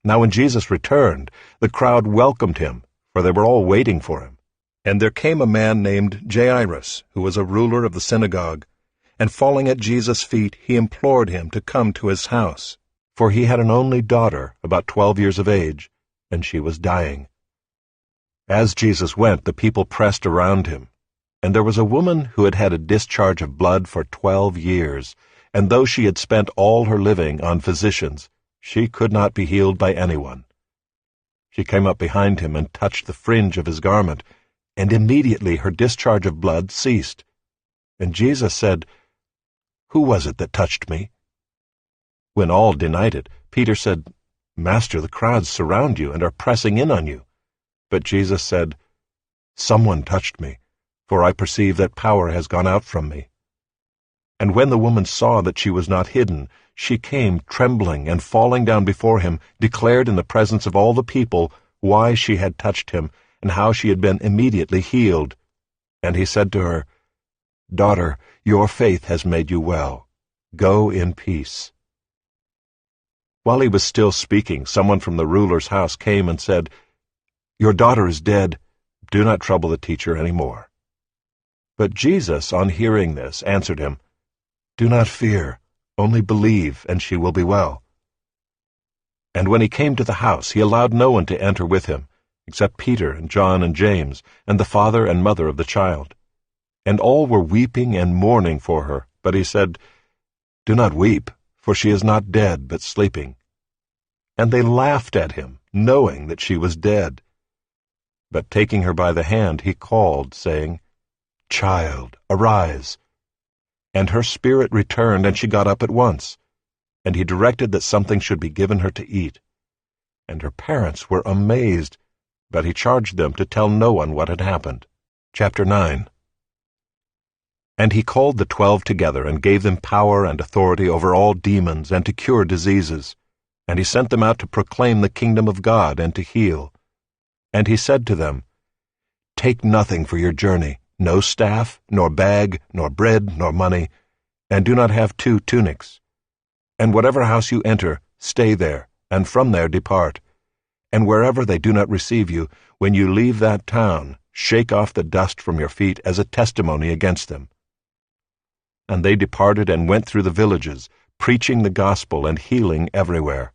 Now when Jesus returned, the crowd welcomed him, for they were all waiting for him. And there came a man named Jairus, who was a ruler of the synagogue, and falling at Jesus' feet, he implored him to come to his house. For he had an only daughter, about 12 years of age, and she was dying. As Jesus went, the people pressed around him. And there was a woman who had had a discharge of blood for 12 years, and though she had spent all her living on physicians, she could not be healed by anyone. She came up behind him and touched the fringe of his garment, and immediately her discharge of blood ceased. And Jesus said, "Who was it that touched me?" When all denied it, Peter said, "Master, the crowds surround you and are pressing in on you." But Jesus said, "Someone touched me, for I perceive that power has gone out from me." And when the woman saw that she was not hidden, she came trembling and falling down before him, declared in the presence of all the people why she had touched him, and how she had been immediately healed. And he said to her, "Daughter, your faith has made you well. Go in peace." While he was still speaking, someone from the ruler's house came and said, "Your daughter is dead. Do not trouble the teacher any more." But Jesus, on hearing this, answered him, "Do not fear, only believe, and she will be well." And when he came to the house, he allowed no one to enter with him, except Peter and John and James, and the father and mother of the child. And all were weeping and mourning for her, but he said, "Do not weep, for she is not dead, but sleeping." And they laughed at him, knowing that she was dead. But taking her by the hand, he called, saying, "Child, arise." And her spirit returned, and she got up at once. And he directed that something should be given her to eat. And her parents were amazed, but he charged them to tell no one what had happened. Chapter 9. And he called the 12 together, and gave them power and authority over all demons, and to cure diseases. And he sent them out to proclaim the kingdom of God, and to heal. And he said to them, "Take nothing for your journey, no staff, nor bag, nor bread, nor money, and do not have 2 tunics. And whatever house you enter, stay there, and from there depart. And wherever they do not receive you, when you leave that town, shake off the dust from your feet as a testimony against them." And they departed and went through the villages, preaching the gospel and healing everywhere.